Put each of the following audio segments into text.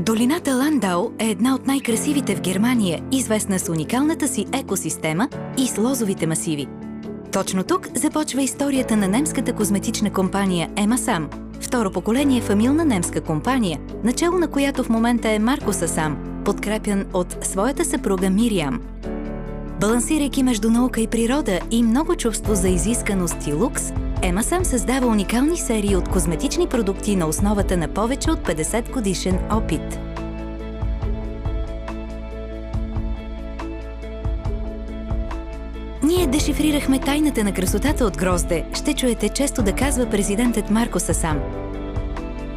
Долината Ландау е една от най-красивите в Германия, известна с уникалната си екосистема и с лозовите масиви. Точно тук започва историята на немската козметична компания Ема Сам, второ поколение фамилна немска компания, начало на която в момента е Марко Сасам, подкрепян от своята съпруга Мириам. Балансирайки между наука и природа и много чувство за изисканост и лукс, Ема Сам създава уникални серии от козметични продукти на основата на повече от 50 годишен опит. Ние дешифрирахме тайната на красотата от грозде, ще чуете често да казва президентът Марко Сасам.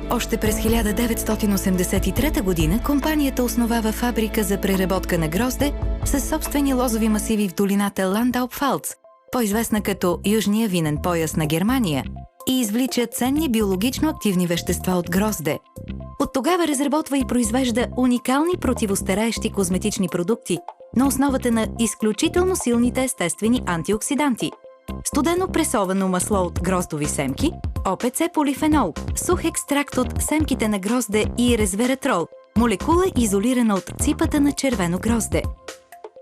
Още през 1983 година компанията основава фабрика за преработка на грозде със собствени лозови масиви в долината Ландау-Пфалц, по-известна като Южния винен пояс на Германия, и извлича ценни биологично активни вещества от грозде. От тогава разработва и произвежда уникални противостараещи козметични продукти на основата на изключително силните естествени антиоксиданти. Студено пресовано масло от гроздови семки, ОПЦ полифенол, сух екстракт от семките на грозде и резвератрол, молекула изолирана от ципата на червено грозде.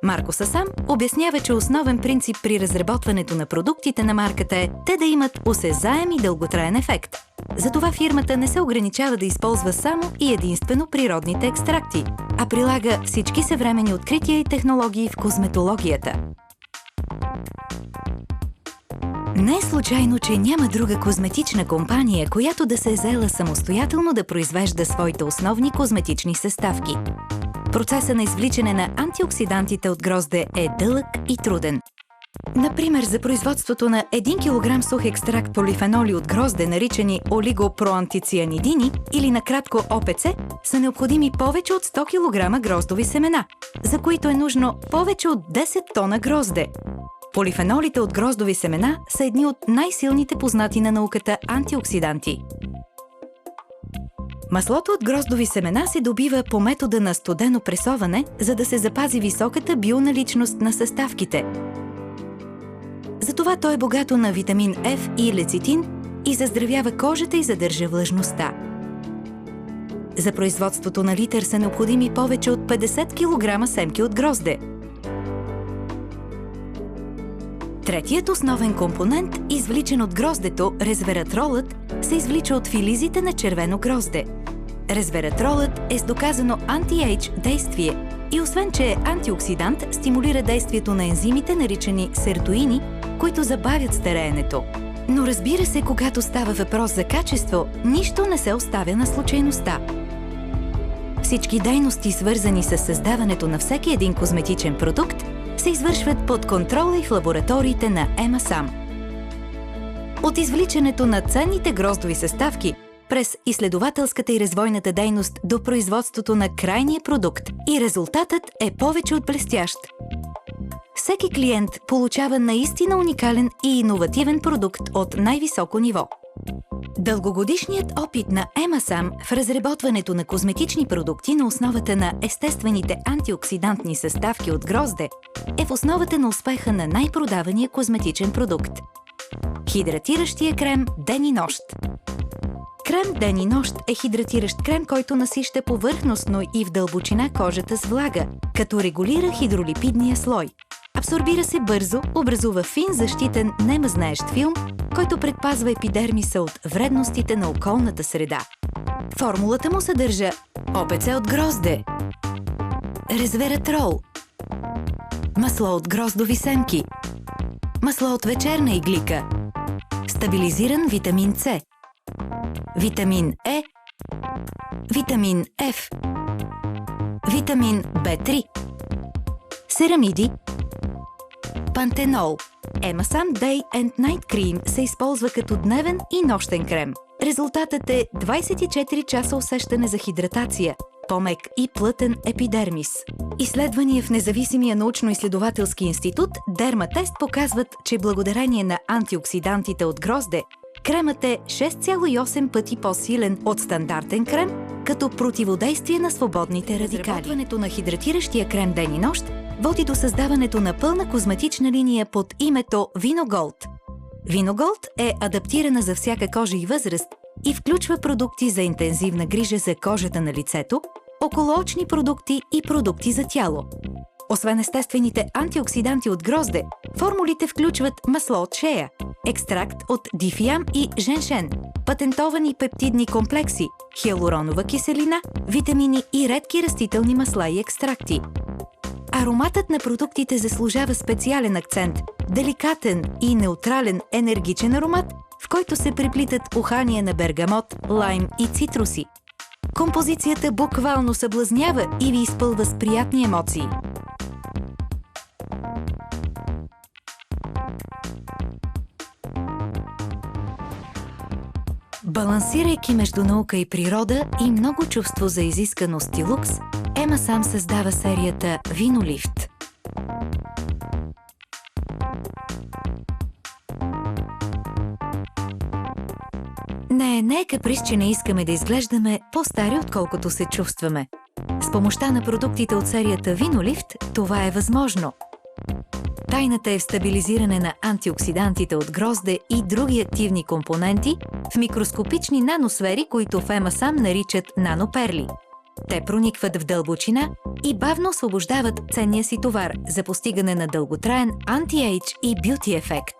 Марко Сасам обяснява, че основен принцип при разработването на продуктите на марката е те да имат осезаем и дълготраен ефект. Затова фирмата не се ограничава да използва само и единствено природните екстракти, а прилага всички съвременни открития и технологии в козметологията. Не е случайно, че няма друга козметична компания, която да се е заела самостоятелно да произвежда своите основни козметични съставки. Процесът на извличане на антиоксидантите от грозде е дълъг и труден. Например, за производството на 1 кг сух екстракт полифеноли от грозде, наричани олигопроантицианидини или накратко ОПЦ, са необходими повече от 100 кг гроздови семена, за които е нужно повече от 10 тона грозде. Полифенолите от гроздови семена са едни от най-силните познати на науката антиоксиданти. Маслото от гроздови семена се добива по метода на студено пресоване, за да се запази високата бионаличност на съставките. Затова то е богато на витамин F и лецитин и заздравява кожата и задържа влажността. За производството на литър са необходими повече от 50 кг семки от грозде. Третият основен компонент, извличан от гроздето, резвератролът, се извлича от филизите на червено грозде. Резвератролът е с доказано анти-ейдж действие и освен, че е антиоксидант, стимулира действието на ензимите, наричани сертоини, които забавят стареенето. Но разбира се, когато става въпрос за качество, нищо не се оставя на случайността. Всички дейности, свързани с създаването на всеки един козметичен продукт, се извършват под контрола и в лабораториите на Ема Сам. От извличането на ценните гроздови съставки през изследователската и развойната дейност до производството на крайния продукт и резултатът е повече от блестящ. Всеки клиент получава наистина уникален и иновативен продукт от най-високо ниво. Дългогодишният опит на Ема Сам в разработването на козметични продукти на основата на естествените антиоксидантни съставки от грозде е в основата на успеха на най-продавания козметичен продукт – хидратиращия крем ден и нощ. Крем ден и нощ е хидратиращ крем, който насища повърхностно и в дълбочина кожата с влага, като регулира хидролипидния слой. Абсорбира се бързо, образува фин защитен немъзнаещ филм, който предпазва епидермиса от вредностите на околната среда. Формулата му съдържа ОПЦ от грозде, резвератрол, масло от гроздови семки, масло от вечерна иглика, стабилизиран витамин С, витамин Е, витамин Ф, витамин В3, серамиди, пантенол. Ема Сам Day and Night Cream се използва като дневен и нощен крем. Резултатът е 24 часа усещане за хидратация, по-мек и плътен епидермис. Изследвания в независимия научно-изследователски институт Дерматест показват, че благодарение на антиоксидантите от грозде, кремът е 6,8 пъти по-силен от стандартен крем, като противодействие на свободните радикали. Разработването на хидратиращия крем ден и нощ води до създаването на пълна козметична линия под името Виноголд. Виноголд е адаптирана за всяка кожа и възраст и включва продукти за интензивна грижа за кожата на лицето, околоочни продукти и продукти за тяло. Освен естествените антиоксиданти от грозде, формулите включват масло от шея, екстракт от дифиам и женшен, патентовани пептидни комплекси, хиалуронова киселина, витамини и редки растителни масла и екстракти. Ароматът на продуктите заслужава специален акцент – деликатен и неутрален енергичен аромат, в който се преплитат ухания на бергамот, лайм и цитруси. Композицията буквално съблазнява и ви изпълва с приятни емоции. Балансирайки между наука и природа и много чувство за изисканост и лукс, Ема Сам създава серията Винолифт. Не е каприз, че не искаме да изглеждаме по-стари, отколкото се чувстваме. С помощта на продуктите от серията Винолифт това е възможно. Тайната е в стабилизиране на антиоксидантите от грозде и други активни компоненти в микроскопични наносфери, които в Ема Сам наричат наноперли. Те проникват в дълбочина и бавно освобождават ценния си товар за постигане на дълготраен анти-ейдж и бюти ефект.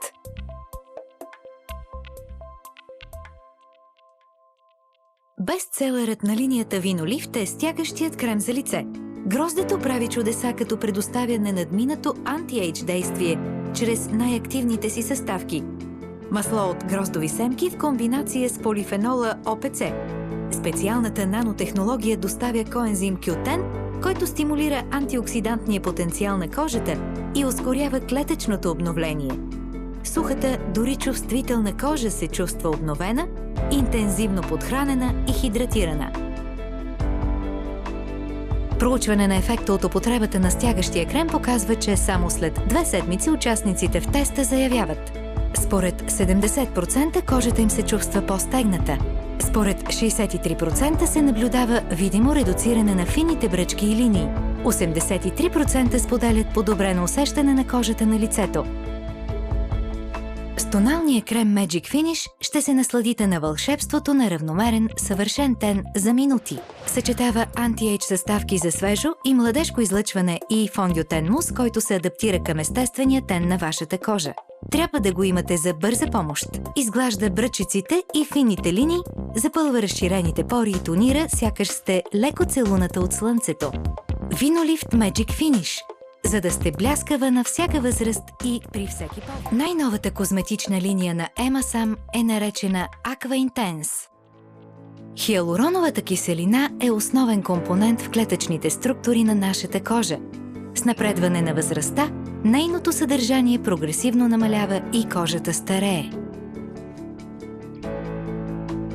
Бестселерът на линията Винолифт е стягащият крем за лице. Гроздето прави чудеса, като предоставя ненадминато анти-ейдж действие чрез най-активните си съставки. Масло от гроздови семки в комбинация с полифенола ОПЦ. Специалната нанотехнология доставя коензим Q10, който стимулира антиоксидантния потенциал на кожата и ускорява клетъчното обновление. Сухата, дори чувствителна кожа се чувства обновена, интензивно подхранена и хидратирана. Проучване на ефекта от употребата на стягащия крем показва, че само след 2 седмици участниците в теста заявяват: според 70% кожата им се чувства по-стегната. Според 63% се наблюдава видимо редуциране на фините бръчки и линии. 83% споделят подобрено усещане на кожата на лицето. С тоналния крем Magic Finish ще се насладите на вълшебството на равномерен, съвършен тен за минути. Съчетава анти-ейдж съставки за свежо и младежко излъчване и фондютен мус, който се адаптира към естествения тен на вашата кожа. Трябва да го имате за бърза помощ. Изглажда бръчиците и фините линии, запълва разширените пори и тонира, сякаш сте леко целуната от слънцето. Винолифт Magic Finish, за да сте бляскава на всяка възраст и при всеки пол. Най-новата козметична линия на Ема Сам е наречена Aqua Intense. Хиалуроновата киселина е основен компонент в клетъчните структури на нашата кожа. С напредване на възрастта, нейното съдържание прогресивно намалява и кожата старее.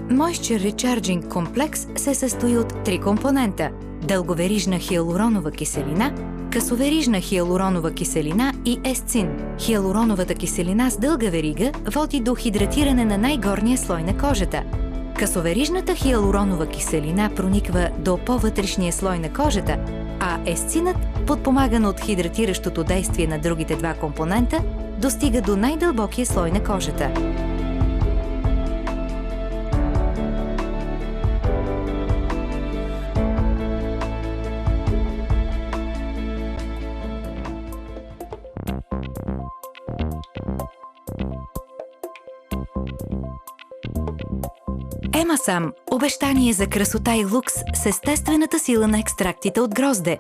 Moisture Recharging Complex се състои от 3 компонента – дълговерижна хиалуронова киселина, късоверижна хиалуронова киселина и есцин. Хиалуроновата киселина с дълга верига води до хидратиране на най-горния слой на кожата. Късоверижната хиалуронова киселина прониква до по-вътрешния слой на кожата, а есцинът, подпомаган от хидратиращото действие на другите 2 компонента, достига до най-дълбокия слой на кожата. Ема Сам – обещание за красота и лукс с естествената сила на екстрактите от грозде.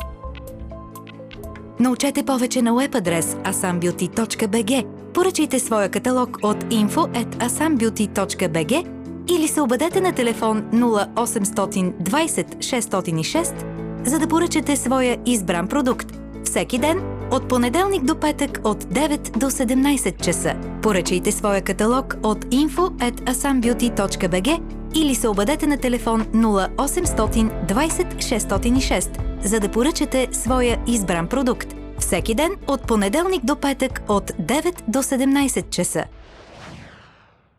Научете повече на уеб адрес asambeauty.bg, поръчайте своя каталог от info@asambeauty.bg или се обадете на телефон 0800 20 606, за да поръчате своя избран продукт. Всеки ден, от понеделник до петък от 9 до 17 часа. Поръчайте своя каталог от info@asambeauty.bg или се обадете на телефон 0800 20 606, за да поръчате своя избран продукт. Всеки ден, от понеделник до петък от 9 до 17 часа.